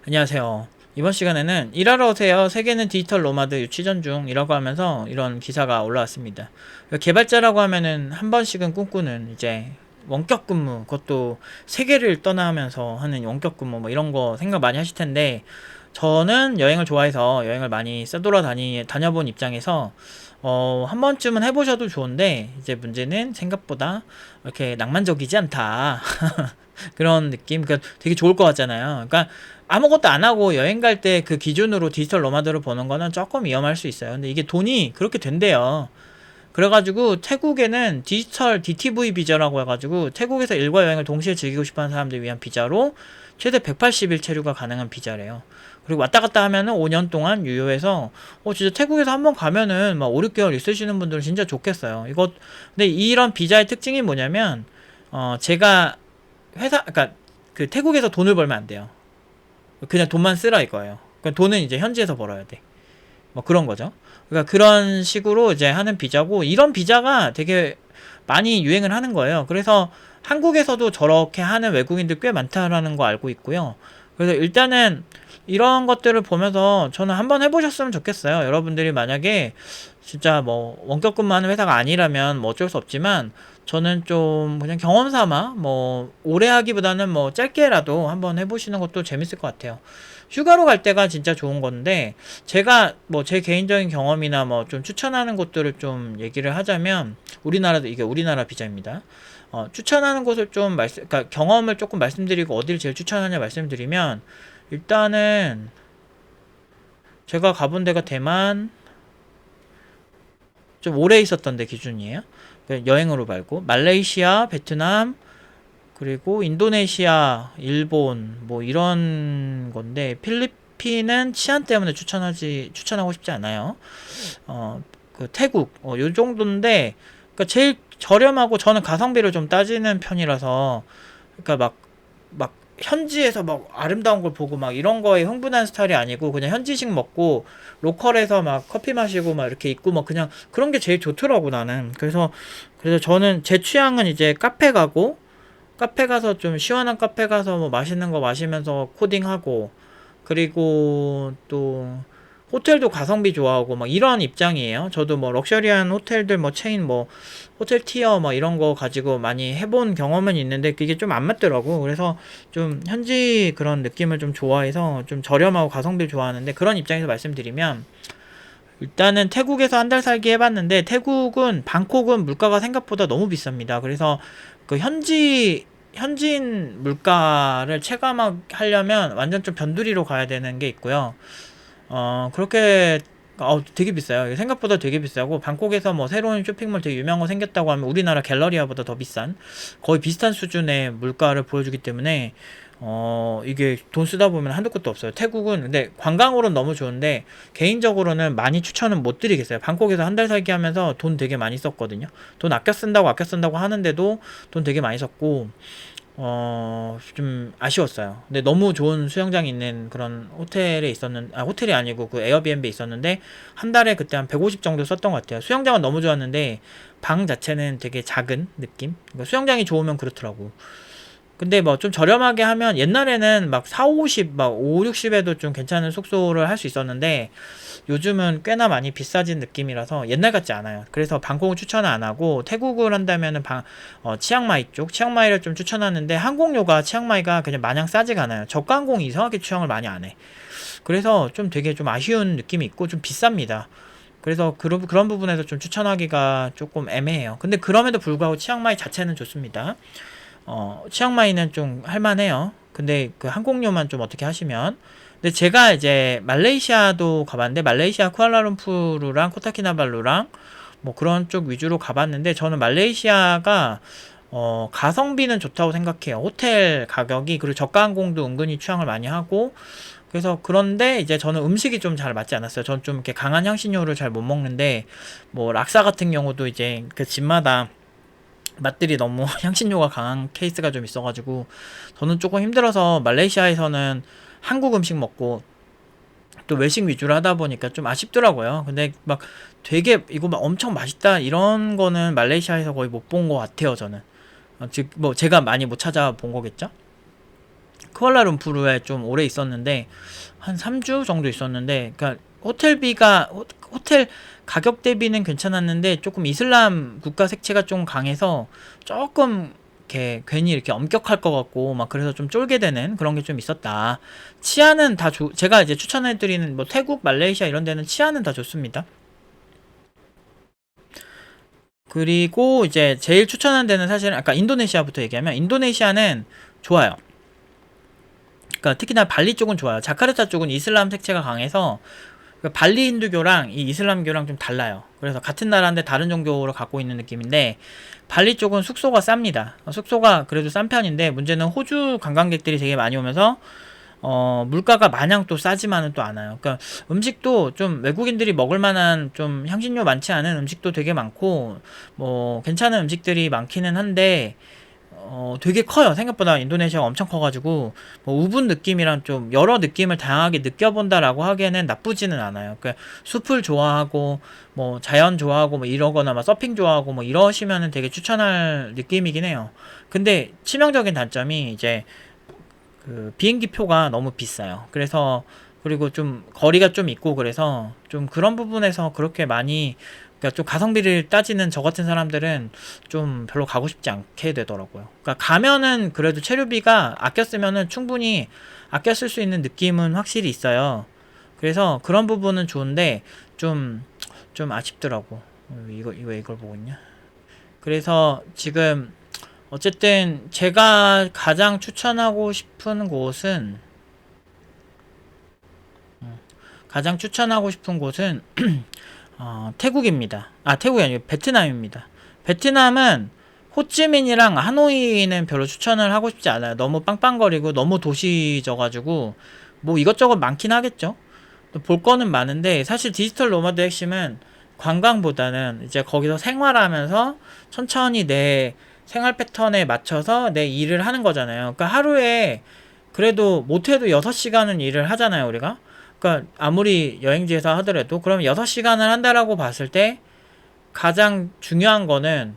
안녕하세요. 이번 시간에는 일하러 오세요. 세계는 디지털 노마드 유치전 중이라고 하면서 이런 기사가 올라왔습니다. 개발자라고 하면은 한 번씩은 꿈꾸는 이제 원격 근무, 그것도 세계를 떠나면서 하는 원격 근무 뭐 이런 거 생각 많이 하실 텐데, 저는 여행을 좋아해서 여행을 많이 다녀본 입장에서 한 번쯤은 해보셔도 좋은데, 이제 문제는 생각보다 이렇게 낭만적이지 않다. 그런 느낌. 그러니까 되게 좋을 것 같잖아요. 그러니까 아무것도 안 하고 여행 갈 때 그 기준으로 디지털 노마드를 보는 거는 조금 위험할 수 있어요. 근데 이게 돈이 그렇게 된대요. 그래가지고 태국에는 디지털 DTV 비자라고 해가지고 태국에서 일과 여행을 동시에 즐기고 싶어하는 사람들 위한 비자로 최대 180일 체류가 가능한 비자래요. 그리고 왔다 갔다 하면은 5년 동안 유효해서 진짜 태국에서 한번 가면은 막 5, 6개월 있으시는 분들은 진짜 좋겠어요. 근데 이런 비자의 특징이 뭐냐면 제가 그러니까 그 태국에서 돈을 벌면 안 돼요. 그냥 돈만 쓰라 이거예요. 그러니까 돈은 이제 현지에서 벌어야 돼. 뭐 그런 거죠. 그러니까 그런 식으로 이제 하는 비자고, 이런 비자가 되게 많이 유행을 하는 거예요. 그래서 한국에서도 저렇게 하는 외국인들 꽤 많다라는 거 알고 있고요. 그래서 일단은 이런 것들을 보면서 저는 한번 해보셨으면 좋겠어요. 여러분들이 만약에 진짜 뭐 원격 근무하는 회사가 아니라면 뭐 어쩔 수 없지만, 저는 좀 그냥 경험 삼아 뭐 오래 하기보다는 뭐 짧게라도 한번 해보시는 것도 재밌을 것 같아요. 휴가로 갈 때가 진짜 좋은 건데, 제가 뭐 제 개인적인 경험이나 뭐 좀 추천하는 곳들을 좀 얘기를 하자면, 이게 우리나라 비자입니다. 추천하는 곳을 좀 그러니까 경험을 조금 말씀드리고 어디를 제일 추천하냐 말씀드리면, 일단은 제가 가본 데가 대만, 좀 오래 있었던 데 기준이에요. 여행으로 말고 말레이시아, 베트남, 그리고 인도네시아, 일본 뭐 이런 건데, 필리핀은 치안 때문에 추천하고 싶지 않아요. 그 태국 요 정도인데, 그러니까 제일 저렴하고, 저는 가성비를 좀 따지는 편이라서, 그러니까 막 현지에서 막 아름다운 걸 보고 막 이런 거에 흥분한 스타일이 아니고, 그냥 현지식 먹고 로컬에서 막 커피 마시고 막 이렇게 있고 막 그냥 그런 게 제일 좋더라고 나는. 그래서 저는 제 취향은 이제 카페 가서 좀 시원한 카페 가서 뭐 맛있는 거 마시면서 코딩하고, 그리고 또 호텔도 가성비 좋아하고 막 이런 입장이에요. 저도 뭐 럭셔리한 호텔들 뭐 체인 뭐 호텔 티어 뭐 이런 거 가지고 많이 해본 경험은 있는데, 그게 좀 안 맞더라고. 그래서 좀 현지 그런 느낌을 좀 좋아해서 좀 저렴하고 가성비를 좋아하는데, 그런 입장에서 말씀드리면, 일단은 태국에서 한 달 살기 해봤는데, 방콕은 물가가 생각보다 너무 비쌉니다. 그래서 그 현지인 물가를 체감하려면 완전 좀 변두리로 가야 되는 게 있고요. 그렇게, 되게 비싸요. 생각보다 되게 비싸고, 방콕에서 뭐 새로운 쇼핑몰 되게 유명한 거 생겼다고 하면 우리나라 갤러리아보다 더 비싼, 거의 비슷한 수준의 물가를 보여주기 때문에, 이게 돈 쓰다 보면 한도 끝도 없어요. 태국은 근데 관광으로는 너무 좋은데, 개인적으로는 많이 추천은 못 드리겠어요. 방콕에서 한 달 살기 하면서 돈 되게 많이 썼거든요. 돈 아껴 쓴다고 하는데도 돈 되게 많이 썼고, 좀 아쉬웠어요. 근데 너무 좋은 수영장이 있는 그런 호텔이 아니고 그 에어비앤비에 있었는데, 한 달에 그때 한 150 정도 썼던 것 같아요. 수영장은 너무 좋았는데, 방 자체는 되게 작은 느낌? 그러니까 수영장이 좋으면 그렇더라고. 근데 뭐 좀 저렴하게 하면, 옛날에는 막 4, 50, 막 5, 60에도 좀 괜찮은 숙소를 할 수 있었는데, 요즘은 꽤나 많이 비싸진 느낌이라서 옛날 같지 않아요. 그래서 방콕은 추천을 안 하고, 태국을 한다면은 치앙마이를 좀 추천하는데, 항공료가 치앙마이가 그냥 마냥 싸지가 않아요. 저가 항공이 이상하게 취향을 많이 안 해. 그래서 좀 되게 좀 아쉬운 느낌이 있고 좀 비쌉니다. 그래서 그런 부분에서 좀 추천하기가 조금 애매해요. 근데 그럼에도 불구하고 치앙마이 자체는 좋습니다. 치앙마이는 좀 할만해요. 근데 그 항공료만 좀 어떻게 하시면. 근데 제가 이제 말레이시아도 가봤는데, 말레이시아 쿠알라룸푸르랑 코타키나발루랑 뭐 그런 쪽 위주로 가봤는데, 저는 말레이시아가 가성비는 좋다고 생각해요. 호텔 가격이, 그리고 저가 항공도 은근히 취향을 많이 하고. 그래서, 그런데 이제 저는 음식이 좀 잘 맞지 않았어요. 저는 좀 이렇게 강한 향신료를 잘 못 먹는데, 뭐 락사 같은 경우도 이제 그 집마다 맛들이 너무 향신료가 강한 케이스가 좀 있어가지고, 저는 조금 힘들어서 말레이시아에서는 한국 음식 먹고 또 외식 위주로 하다 보니까 좀 아쉽더라고요. 근데 막 되게 이거 막 엄청 맛있다 이런 거는 말레이시아에서 거의 못 본 것 같아요, 저는. 즉 뭐 제가 많이 못 찾아본 거겠죠. 쿠알라룸푸르에 좀 오래 있었는데 한 3주 정도 있었는데, 그러니까 호텔비가 호텔 가격 대비는 괜찮았는데 조금 이슬람 국가 색채가 좀 강해서 조금 이렇게 괜히 이렇게 엄격할 것 같고 막 그래서 좀 쫄게 되는 그런 게 좀 있었다. 치안은 다 제가 이제 추천해드리는 뭐 태국, 말레이시아 이런 데는 치안은 다 좋습니다. 그리고 이제 제일 추천하는 데는 사실은 아까 인도네시아부터 얘기하면 인도네시아는 좋아요. 그러니까 특히나 발리 쪽은 좋아요. 자카르타 쪽은 이슬람 색채가 강해서 그러니까 발리 힌두교랑 이 이슬람교랑 좀 달라요. 그래서 같은 나라인데 다른 종교를 갖고 있는 느낌인데 발리 쪽은 숙소가 쌉니다. 숙소가 그래도 싼 편인데 문제는 호주 관광객들이 되게 많이 오면서 물가가 마냥 또 싸지만은 또 않아요. 그러니까 음식도 좀 외국인들이 먹을 만한 좀 향신료 많지 않은 음식도 되게 많고 뭐 괜찮은 음식들이 많기는 한데 되게 커요. 생각보다 인도네시아가 엄청 커가지고, 뭐, 우분 느낌이랑 좀 여러 느낌을 다양하게 느껴본다라고 하기에는 나쁘지는 않아요. 그러니까 숲을 좋아하고, 뭐, 자연 좋아하고, 뭐, 이러거나, 막, 서핑 좋아하고, 뭐, 이러시면은 되게 추천할 느낌이긴 해요. 근데, 치명적인 단점이 이제, 그, 비행기 표가 너무 비싸요. 그래서, 그리고 좀, 거리가 좀 있고, 그래서, 좀 그런 부분에서 그렇게 많이, 그러니까 좀 가성비를 따지는 저 같은 사람들은 좀 별로 가고 싶지 않게 되더라고요. 그러니까 가면은 그래도 체류비가 아껴 쓰면은 충분히 아껴 쓸 수 있는 느낌은 확실히 있어요. 그래서 그런 부분은 좋은데 좀 아쉽더라고. 이걸 보고 있냐? 그래서 지금 어쨌든 제가 가장 추천하고 싶은 곳은 가장 추천하고 싶은 곳은 태국입니다. 태국이 아니고 베트남입니다. 베트남은 호찌민이랑 하노이는 별로 추천을 하고 싶지 않아요. 너무 빵빵거리고 너무 도시져가지고 뭐 이것저것 많긴 하겠죠. 볼 거는 많은데 사실 디지털 노마드 핵심은 관광보다는 이제 거기서 생활하면서 천천히 내 생활 패턴에 맞춰서 내 일을 하는 거잖아요. 그러니까 하루에 그래도 못해도 6시간은 일을 하잖아요, 우리가. 그러니까 아무리 여행지에서 하더라도 그럼 6시간을 한다라고 봤을 때 가장 중요한 거는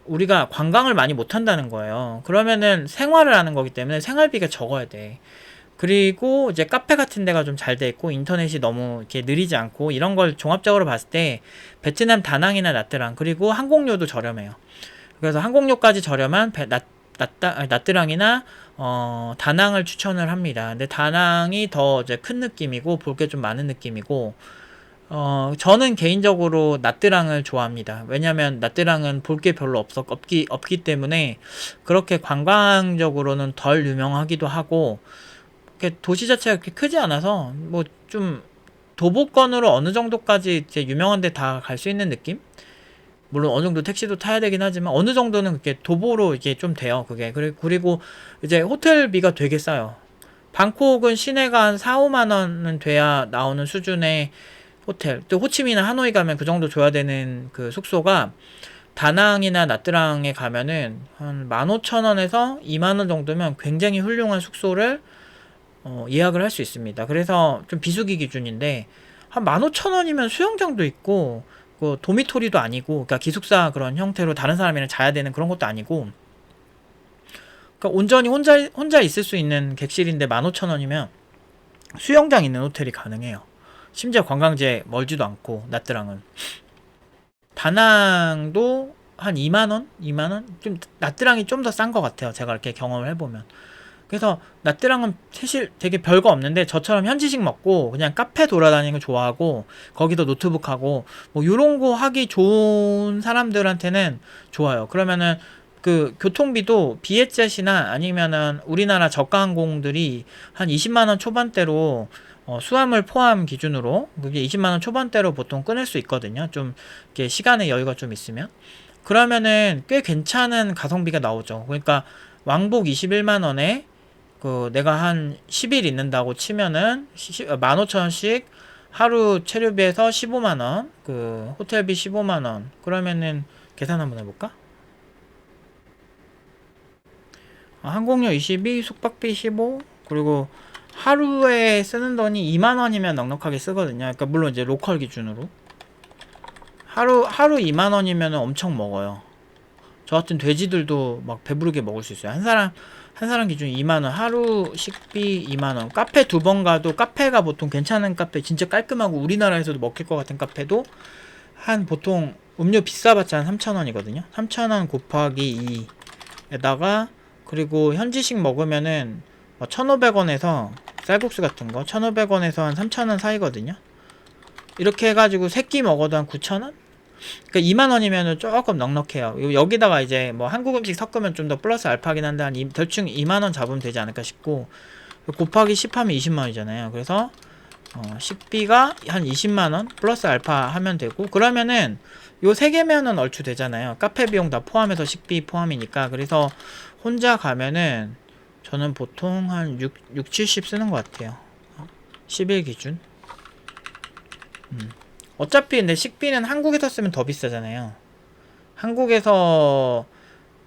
우리가 관광을 많이 못 한다는 거예요. 그러면은 생활을 하는 거기 때문에 생활비가 적어야 돼. 그리고 이제 카페 같은 데가 좀 잘 돼 있고 인터넷이 너무 이렇게 느리지 않고 이런 걸 종합적으로 봤을 때 베트남 다낭이나 나트랑 그리고 항공료도 저렴해요. 그래서 항공료까지 저렴한 나트랑이나 다낭을 추천을 합니다. 근데 다낭이 더 이제 큰 느낌이고 볼 게 좀 많은 느낌이고 저는 개인적으로 나트랑을 좋아합니다. 왜냐면 나트랑은 볼 게 별로 없기 때문에 그렇게 관광적으로는 덜 유명하기도 하고 도시 자체가 그렇게 크지 않아서 뭐 좀 도보권으로 어느 정도까지 이제 유명한 데 다 갈 수 있는 느낌? 물론 어느 정도 택시도 타야 되긴 하지만 어느 정도는 그렇게 도보로 이게 좀 돼요. 그게 그리고 이제 호텔비가 되게 싸요. 방콕은 시내가 한 4, 5만 원은 돼야 나오는 수준의 호텔. 또 호치민이나 하노이 가면 그 정도 줘야 되는 그 숙소가 다낭이나 나트랑에 가면은 한 15,000원에서 2만 원 정도면 굉장히 훌륭한 숙소를 예약을 할 수 있습니다. 그래서 좀 비수기 기준인데 한 15,000원이면 수영장도 있고 그 도미토리도 아니고 그러니까 기숙사 그런 형태로 다른 사람이랑 자야 되는 그런 것도 아니고 그러니까 온전히 혼자 있을 수 있는 객실인데 15,000원이면 수영장 있는 호텔이 가능해요. 심지어 관광지에 멀지도 않고 나트랑은 다낭도 한 2만원? 2만원? 좀 나트랑이 좀 더 싼 것 같아요. 제가 이렇게 경험을 해보면. 그래서 나트랑은 사실 되게 별거 없는데 저처럼 현지식 먹고 그냥 카페 돌아다니는 거 좋아하고 거기도 노트북하고 뭐 요런 거 하기 좋은 사람들한테는 좋아요. 그러면은 그 교통비도 비에젯이나 아니면은 우리나라 저가 항공들이 한 20만원 초반대로 수화물 포함 기준으로 그게 20만원 초반대로 보통 끊을 수 있거든요. 좀 이렇게 시간의 여유가 좀 있으면 그러면은 꽤 괜찮은 가성비가 나오죠. 그러니까 왕복 21만원에 그 내가 한 10일 있는다고 치면은 15,000원씩 하루 체류비에서 15만원 그 호텔비 15만원 그러면은 계산 한번 해볼까? 항공료 22 숙박비 15 그리고 하루에 쓰는 돈이 2만원이면 넉넉하게 쓰거든요. 그러니까 물론 이제 로컬 기준으로 하루 2만원이면 엄청 먹어요. 저 같은 돼지들도 막 배부르게 먹을 수 있어요. 한 사람 기준 2만원, 하루 식비 2만원. 카페 2번 가도, 카페가 보통 괜찮은 카페, 진짜 깔끔하고 우리나라에서도 먹힐 것 같은 카페도 한 보통 음료 비싸봤자 한 3,000원이거든요. 3,000원 곱하기 2에다가, 그리고 현지식 먹으면은 1,500원에서 쌀국수 같은 거 1,500원에서 한 3,000원 사이거든요. 이렇게 해가지고 3끼 먹어도 한 9,000원? 그러니까 2만원이면은 조금 넉넉해요. 여기다가 이제 뭐 한국 음식 섞으면 좀 더 플러스 알파긴 한데 한 대충 2만원 잡으면 되지 않을까 싶고, 곱하기 10 하면 20만원이잖아요. 그래서 식비가 한 20만원 플러스 알파 하면 되고, 그러면은 요 3개면은 얼추 되잖아요. 카페 비용 다 포함해서 식비 포함이니까. 그래서 혼자 가면은 저는 보통 한 70 쓰는 것 같아요. 10일 기준. 어차피 근데 식비는 한국에서 쓰면 더 비싸잖아요. 한국에서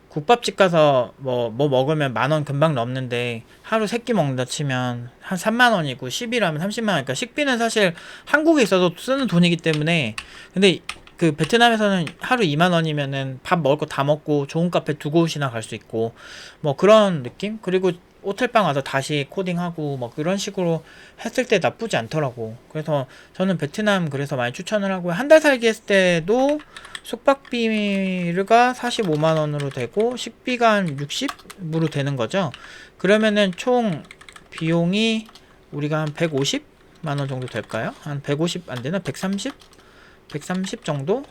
국밥집 가서 뭐 먹으면 10,000원 금방 넘는데, 하루 3끼 먹는다 치면 한 3만원이고 10이라면 30만원. 그러니까 식비는 사실 한국에 있어도 쓰는 돈이기 때문에. 근데 그 베트남에서는 하루 2만원이면은 밥 먹을 거 다 먹고 좋은 카페 2곳이나 갈 수 있고 뭐 그런 느낌? 그리고 호텔방 와서 다시 코딩하고 뭐 그런 식으로 했을 때 나쁘지 않더라고. 그래서 저는 베트남 그래서 많이 추천을 하고요. 한 달 살기 했을 때도 숙박비가 45만원으로 되고 식비가 한 60으로 되는 거죠. 그러면은 총 비용이 우리가 한 150만원 정도 될까요? 한 150 안되나? 130? 130 정도?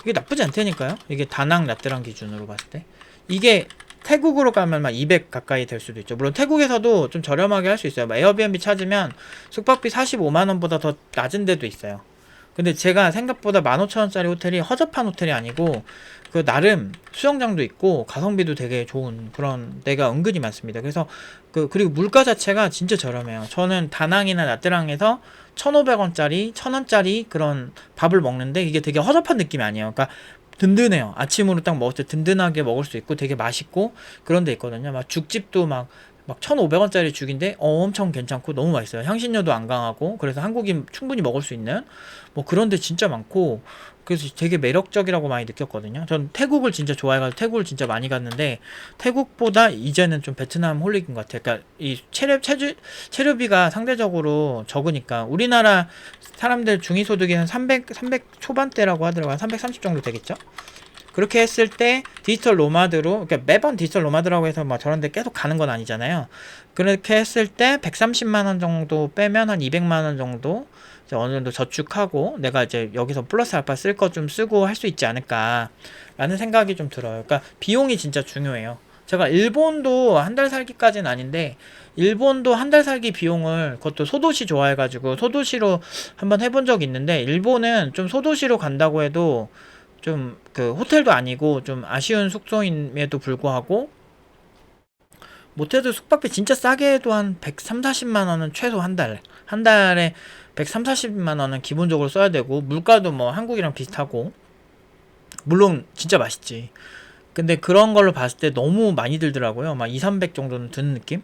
이게 나쁘지 않다니까요. 이게 다낭 라떼랑 기준으로 봤을 때. 이게 태국으로 가면 막 200 가까이 될 수도 있죠. 물론 태국에서도 좀 저렴하게 할 수 있어요. 에어비앤비 찾으면 숙박비 45만원보다 더 낮은 데도 있어요. 근데 제가 생각보다 15,000원짜리 호텔이 허접한 호텔이 아니고 그 나름 수영장도 있고 가성비도 되게 좋은 그런 데가 은근히 많습니다. 그래서 그리고 물가 자체가 진짜 저렴해요. 저는 다낭이나 나트랑에서 1,500원짜리 1,000원짜리 그런 밥을 먹는데 이게 되게 허접한 느낌이 아니에요. 그러니까 든든해요. 아침으로 딱 먹을 때 든든하게 먹을 수 있고 되게 맛있고 그런 데 있거든요. 막 죽집도 막 1,500원짜리 죽인데 엄청 괜찮고 너무 맛있어요. 향신료도 안 강하고 그래서 한국인 충분히 먹을 수 있는 뭐 그런 데 진짜 많고, 그래서 되게 매력적이라고 많이 느꼈거든요. 전 태국을 진짜 좋아해가지고 태국을 진짜 많이 갔는데 태국보다 이제는 좀 베트남 홀릭인 것 같아요. 그러니까 이 체류비가 상대적으로 적으니까. 우리나라 사람들 중위소득이 한 300 초반대라고 하더라고요. 330 정도 되겠죠? 그렇게 했을 때 디지털 노마드로, 그러니까 매번 디지털 노마드라고 해서 막 저런 데 계속 가는 건 아니잖아요. 그렇게 했을 때 130만원 정도 빼면 한 200만원 정도 이제 어느 정도 저축하고 내가 이제 여기서 플러스 알파 쓸 거 좀 쓰고 할 수 있지 않을까 라는 생각이 좀 들어요. 그러니까 비용이 진짜 중요해요. 제가 일본도 한 달 살기까지는 아닌데 일본도 한 달 살기 비용을, 그것도 소도시 좋아해가지고 소도시로 한번 해본 적이 있는데, 일본은 좀 소도시로 간다고 해도 좀 그 호텔도 아니고 좀 아쉬운 숙소임에도 불구하고 못해도 숙박비 진짜 싸게 해도 한 130, 40만원은 최소 한 달에 130, 40만원은 기본적으로 써야 되고, 물가도 뭐 한국이랑 비슷하고 물론 진짜 맛있지. 근데 그런 걸로 봤을 때 너무 많이 들더라고요. 막 2, 300 정도는 드는 느낌?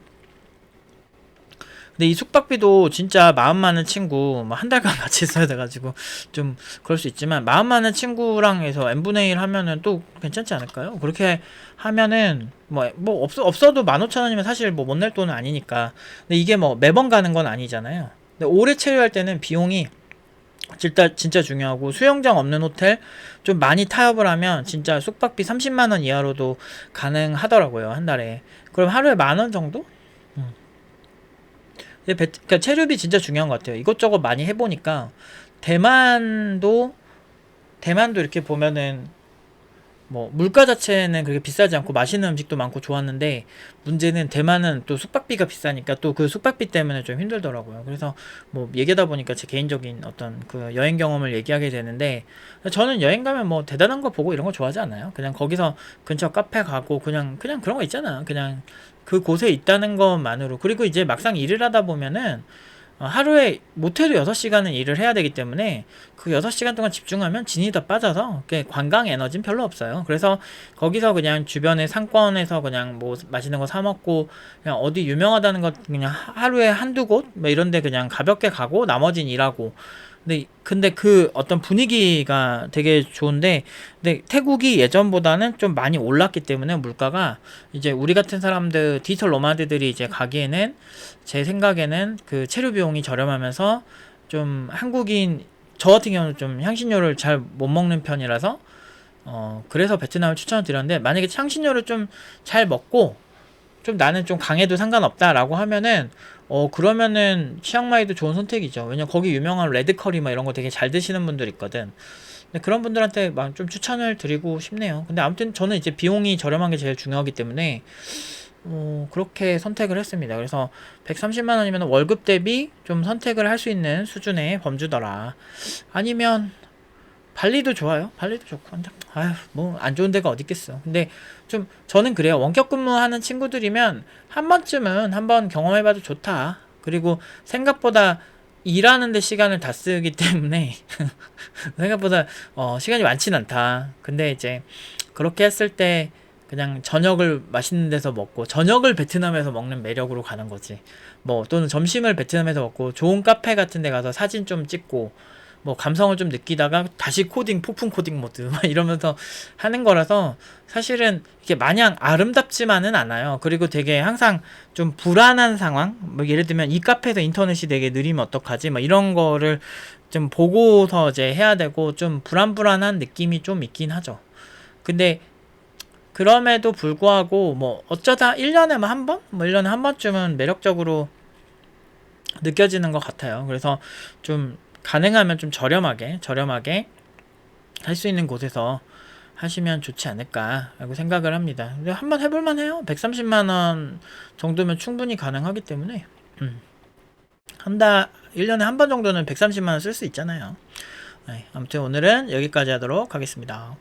근데 이 숙박비도 진짜 마음 많은 친구, 뭐 한 달간 같이 있어야 돼가지고 좀 그럴 수 있지만, 마음 많은 친구랑 해서 n분의 1 하면은 또 괜찮지 않을까요? 그렇게 하면은 없어도 15,000원이면 사실 뭐 못 낼 돈은 아니니까. 근데 이게 뭐 매번 가는 건 아니잖아요. 근데 오래 체류할 때는 비용이 진짜 중요하고, 수영장 없는 호텔 좀 많이 타협을 하면 진짜 숙박비 30만원 이하로도 가능하더라고요, 한 달에. 그럼 하루에 10,000원 정도? 그러니까 체류비 진짜 중요한 것 같아요. 이것저것 많이 해보니까 대만도 이렇게 보면은 뭐 물가 자체는 그렇게 비싸지 않고 맛있는 음식도 많고 좋았는데, 문제는 대만은 또 숙박비가 비싸니까 또 그 숙박비 때문에 좀 힘들더라고요. 그래서 뭐 얘기하다 보니까 제 개인적인 어떤 그 여행 경험을 얘기하게 되는데, 저는 여행 가면 뭐 대단한 거 보고 이런 거 좋아하지 않아요. 그냥 거기서 근처 카페 가고 그냥 그런 거 있잖아. 그냥 그 곳에 있다는 것만으로. 그리고 이제 막상 일을 하다 보면은 하루에 못해도 6시간은 일을 해야 되기 때문에 그 6시간 동안 집중하면 진이 다 빠져서 관광 에너지는 별로 없어요. 그래서 거기서 그냥 주변에 상권에서 그냥 뭐 맛있는 거 사 먹고, 그냥 어디 유명하다는 것 그냥 하루에 한두 곳 뭐 이런데 그냥 가볍게 가고 나머진 일하고, 근데 그 어떤 분위기가 되게 좋은데, 근데 태국이 예전보다는 좀 많이 올랐기 때문에 물가가 이제 우리 같은 사람들, 디지털 노마드들이 이제 가기에는 제 생각에는 그 체류 비용이 저렴하면서 좀 한국인, 저 같은 경우는 좀 향신료를 잘 못 먹는 편이라서 그래서 베트남을 추천을 드렸는데, 만약에 향신료를 좀 잘 먹고 좀 나는 좀 강해도 상관없다라고 하면은 그러면은 치앙마이도 좋은 선택이죠. 왜냐면 거기 유명한 레드커리 막 이런 거 되게 잘 드시는 분들 있거든. 근데 그런 분들한테 막 좀 추천을 드리고 싶네요. 근데 아무튼 저는 이제 비용이 저렴한 게 제일 중요하기 때문에 그렇게 선택을 했습니다. 그래서 130만 원이면 월급 대비 좀 선택을 할 수 있는 수준의 범주더라. 아니면 발리도 좋아요. 발리도 좋고. 근데 아휴, 뭐 안 좋은 데가 어디 있겠어. 근데 좀 저는 그래요. 원격 근무하는 친구들이면 한 번쯤은 한번 경험해봐도 좋다. 그리고 생각보다 일하는데 시간을 다 쓰기 때문에 생각보다 시간이 많진 않다. 근데 이제 그렇게 했을 때 그냥 저녁을 맛있는 데서 먹고, 저녁을 베트남에서 먹는 매력으로 가는 거지. 뭐 또는 점심을 베트남에서 먹고 좋은 카페 같은 데 가서 사진 좀 찍고 뭐 감성을 좀 느끼다가 다시 코딩, 폭풍 코딩 모드 막 이러면서 하는 거라서 사실은 이게 마냥 아름답지만은 않아요. 그리고 되게 항상 좀 불안한 상황, 뭐 예를 들면 이 카페에서 인터넷이 되게 느리면 어떡하지, 막 이런 거를 좀 보고서 이제 해야 되고, 좀 불안불안한 느낌이 좀 있긴 하죠. 근데 그럼에도 불구하고 뭐 어쩌다 1년에 한 번? 뭐 1년에 한 번쯤은 매력적으로 느껴지는 것 같아요. 그래서 좀 가능하면 좀 저렴하게 할 수 있는 곳에서 하시면 좋지 않을까라고 생각을 합니다. 근데 한번 해볼만 해요. 130만 원 정도면 충분히 가능하기 때문에 한달 1년에 한 번 정도는 130만 원 쓸 수 있잖아요. 네, 아무튼 오늘은 여기까지 하도록 하겠습니다.